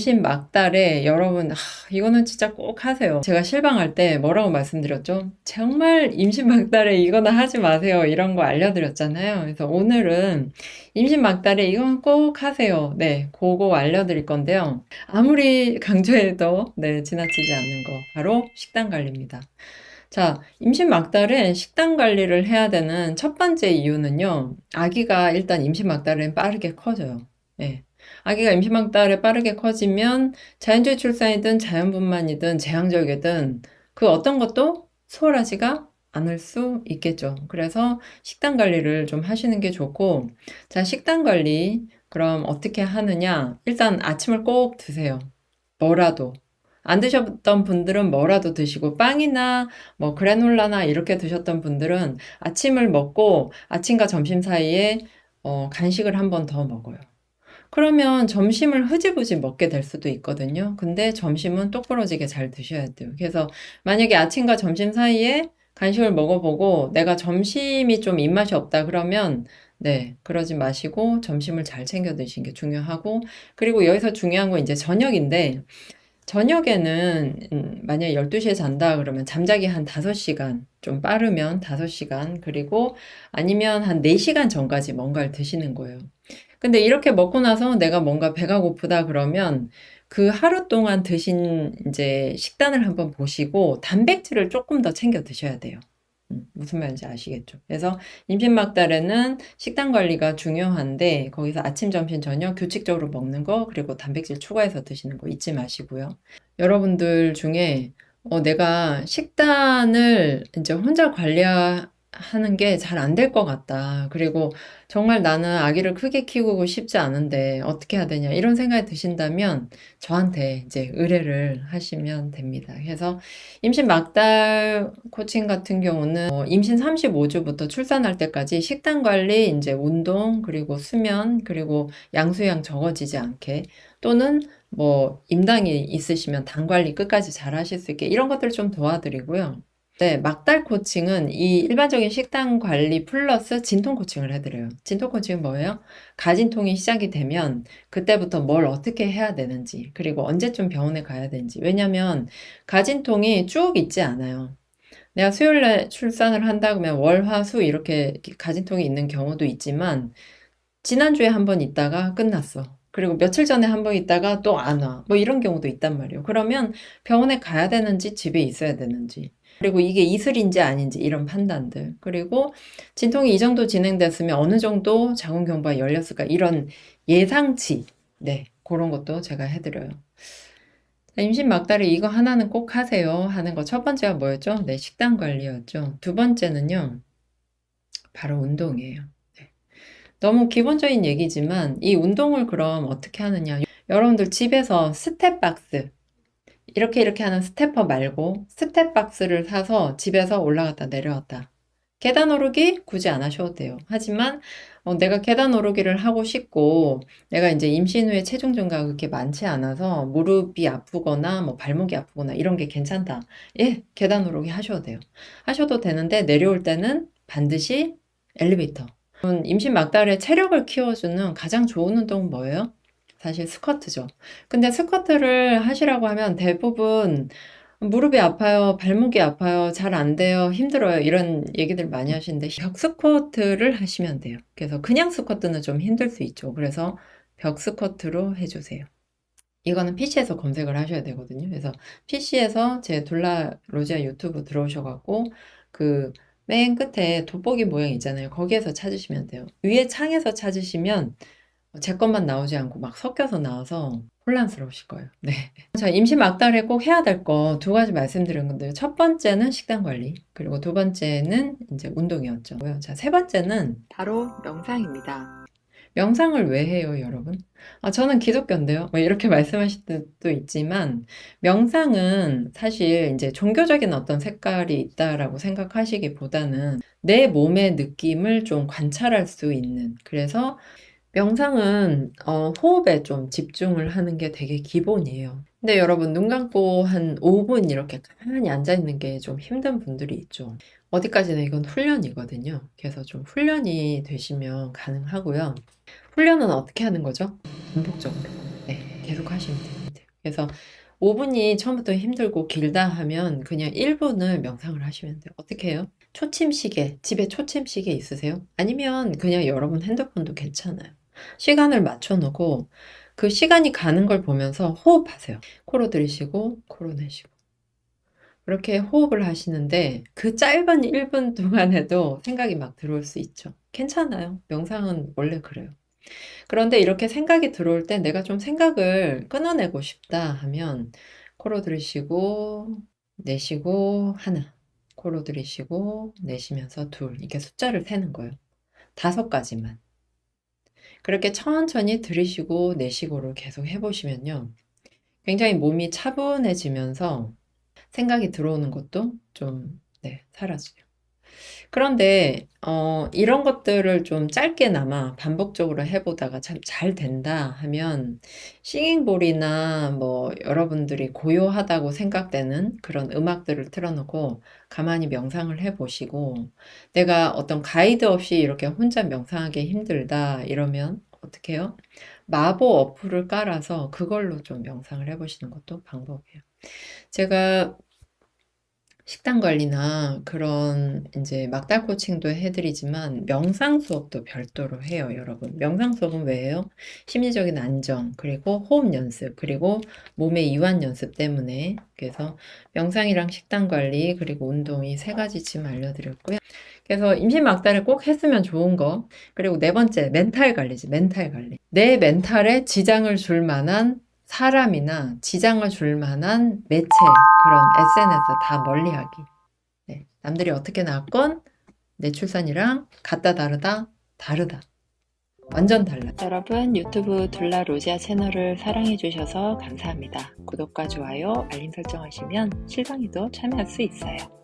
임신 막달에 여러분, 이거는 진짜 꼭 하세요. 제가 실방할 때 뭐라고 말씀드렸죠? 정말 임신 막달에 이거는 하지 마세요. 이런 거 알려드렸잖아요. 그래서 오늘은 임신 막달에 이건 꼭 하세요. 네, 그거 알려드릴 건데요. 아무리 강조해도 네, 지나치지 않는 거. 바로 식단 관리입니다. 자, 임신 막달에 식단 관리를 해야 되는 첫 번째 이유는요. 아기가 일단 임신 막달엔 빠르게 커져요. 네. 아기가 임신 막달에 빠르게 커지면 자연주의 출산이든 자연분만이든 제왕절개든 그 어떤 것도 수월하지가 않을 수 있겠죠. 그래서 식단 관리를 좀 하시는 게 좋고, 자, 식단 관리 그럼 어떻게 하느냐? 일단 아침을 꼭 드세요. 뭐라도. 안 드셨던 분들은 뭐라도 드시고, 빵이나 뭐 그래놀라나 이렇게 드셨던 분들은 아침을 먹고 아침과 점심 사이에 간식을 한 번 더 먹어요. 그러면 점심을 흐지부지 먹게 될 수도 있거든요. 근데 점심은 똑부러지게 잘 드셔야 돼요. 그래서 만약에 아침과 점심 사이에 간식을 먹어보고 내가 점심이 좀 입맛이 없다 그러면 네, 그러지 마시고 점심을 잘 챙겨 드시는 게 중요하고, 그리고 여기서 중요한 건 이제 저녁인데, 저녁에는 만약에 12시에 잔다 그러면 잠자기 한 5시간, 좀 빠르면 5시간, 그리고 아니면 한 4시간 전까지 뭔가를 드시는 거예요. 근데 이렇게 먹고 나서 내가 뭔가 배가 고프다 그러면 그 하루 동안 드신 이제 식단을 한번 보시고 단백질을 조금 더 챙겨 드셔야 돼요. 무슨 말인지 아시겠죠? 그래서 임신 막달에는 식단 관리가 중요한데 거기서 아침, 점심, 저녁 규칙적으로 먹는 거, 그리고 단백질 추가해서 드시는 거 잊지 마시고요. 여러분들 중에 내가 식단을 이제 혼자 관리하는 게 잘 안 될 것 같다. 그리고 정말 나는 아기를 크게 키우고 싶지 않은데 어떻게 해야 되냐 이런 생각이 드신다면 저한테 이제 의뢰를 하시면 됩니다. 그래서 임신 막달 코칭 같은 경우는 임신 35주부터 출산할 때까지 식단 관리, 이제 운동, 그리고 수면, 그리고 양수양 적어지지 않게, 또는 뭐 임당이 있으시면 당 관리 끝까지 잘 하실 수 있게 이런 것들을 좀 도와드리고요. 네, 막달 코칭은 이 일반적인 식단 관리 플러스 진통 코칭을 해드려요. 진통 코칭은 뭐예요? 가진통이 시작이 되면 그때부터 뭘 어떻게 해야 되는지, 그리고 언제쯤 병원에 가야 되는지. 왜냐면 가진통이 쭉 있지 않아요. 내가 수요일에 출산을 한다 그러면 월, 화, 수 이렇게 가진통이 있는 경우도 있지만 지난주에 한 번 있다가 끝났어. 그리고 며칠 전에 한 번 있다가 또 안 와. 뭐 이런 경우도 있단 말이에요. 그러면 병원에 가야 되는지 집에 있어야 되는지. 그리고 이게 이슬인지 아닌지 이런 판단들. 그리고 진통이 이 정도 진행됐으면 어느 정도 자궁경부가 열렸을까 이런 예상치. 네. 그런 것도 제가 해드려요. 임신 막달에 이거 하나는 꼭 하세요 하는 거 첫 번째가 뭐였죠? 네, 식단 관리였죠. 두 번째는요, 바로 운동이에요. 네. 너무 기본적인 얘기지만 이 운동을 그럼 어떻게 하느냐. 여러분들 집에서 스텝박스, 이렇게 하는 스태퍼 말고 스텝박스를 사서 집에서 올라갔다 내려왔다. 계단 오르기 굳이 안 하셔도 돼요. 하지만 내가 계단 오르기를 하고 싶고 내가 이제 임신 후에 체중 증가가 그렇게 많지 않아서 무릎이 아프거나 뭐 발목이 아프거나 이런 게 괜찮다. 예, 계단 오르기 하셔도 돼요. 하셔도 되는데 내려올 때는 반드시 엘리베이터. 임신 막달에 체력을 키워주는 가장 좋은 운동은 뭐예요? 사실 스쿼트죠. 근데 스쿼트를 하시라고 하면 대부분 무릎이 아파요, 발목이 아파요, 잘 안 돼요, 힘들어요, 이런 얘기들 많이 하시는데 벽 스쿼트를 하시면 돼요. 그래서 그냥 스쿼트는 좀 힘들 수 있죠. 그래서 벽 스쿼트로 해주세요. 이거는 PC에서 검색을 하셔야 되거든요. 그래서 PC에서 제 둘라 로지아 유튜브 들어오셔갖고 그 맨 끝에 돋보기 모양 있잖아요. 거기에서 찾으시면 돼요. 위에 창에서 찾으시면 제 것만 나오지 않고 막 섞여서 나와서 혼란스러우실 거예요. 네. 자, 임신 막달에 꼭 해야 될 거 두 가지 말씀드린 건데요. 첫 번째는 식단 관리, 그리고 두 번째는 이제 운동이었죠. 자, 세 번째는 바로 명상입니다. 명상을 왜 해요, 여러분? 저는 기독교인데요. 뭐 이렇게 말씀하실 때도 있지만, 명상은 사실 이제 종교적인 어떤 색깔이 있다라고 생각하시기보다는 내 몸의 느낌을 좀 관찰할 수 있는, 그래서 명상은 호흡에 좀 집중을 하는 게 되게 기본이에요. 근데 여러분 눈 감고 한 5분 이렇게 가만히 앉아 있는 게 좀 힘든 분들이 있죠. 어디까지나 이건 훈련이거든요. 그래서 좀 훈련이 되시면 가능하고요. 훈련은 어떻게 하는 거죠? 반복적으로. 네, 계속 하시면 돼요. 그래서 5분이 처음부터 힘들고 길다 하면 그냥 1분을 명상을 하시면 돼요. 어떻게 해요? 초침시계, 집에 초침시계 있으세요? 아니면 그냥 여러분 핸드폰도 괜찮아요. 시간을 맞춰 놓고 그 시간이 가는 걸 보면서 호흡하세요. 코로 들이쉬고 코로 내쉬고. 그렇게 호흡을 하시는데 그 짧은 1분 동안에도 생각이 막 들어올 수 있죠. 괜찮아요. 명상은 원래 그래요. 그런데 이렇게 생각이 들어올 때 내가 좀 생각을 끊어내고 싶다 하면 코로 들이쉬고 내쉬고 하나, 코로 들이쉬고 내쉬면서 둘, 이렇게 숫자를 세는 거예요. 5가지만. 그렇게 천천히 들이쉬고 내쉬고를 계속 해보시면요. 굉장히 몸이 차분해지면서 생각이 들어오는 것도 좀, 네, 사라져요. 그런데 이런 것들을 좀 짧게나마 반복적으로 해보다가 참 잘 된다 하면 싱잉볼이나 뭐 여러분들이 고요하다고 생각되는 그런 음악들을 틀어놓고 가만히 명상을 해보시고 내가 어떤 가이드 없이 이렇게 혼자 명상하기 힘들다 이러면 어떻게 해요? 마보 어플을 깔아서 그걸로 좀 명상을 해보시는 것도 방법이에요. 제가 식단 관리나 그런 이제 막달 코칭도 해드리지만 명상 수업도 별도로 해요, 여러분. 명상 수업은 왜 해요? 심리적인 안정, 그리고 호흡 연습, 그리고 몸의 이완 연습 때문에. 그래서 명상이랑 식단 관리, 그리고 운동 이 3가지 지금 알려드렸고요. 그래서 임신 막달을 꼭 했으면 좋은 거. 그리고 4번째, 멘탈 관리지, 멘탈 관리. 내 멘탈에 지장을 줄 만한 사람이나 지장을 줄 만한 매체, 그런 SNS 다 멀리하기. 네, 남들이 어떻게 낳았건 내 출산이랑 같다 다르다 다르다. 완전 달라. 여러분 유튜브 둘라로지아 채널을 사랑해주셔서 감사합니다. 구독과 좋아요, 알림 설정하시면 실방에도 참여할 수 있어요.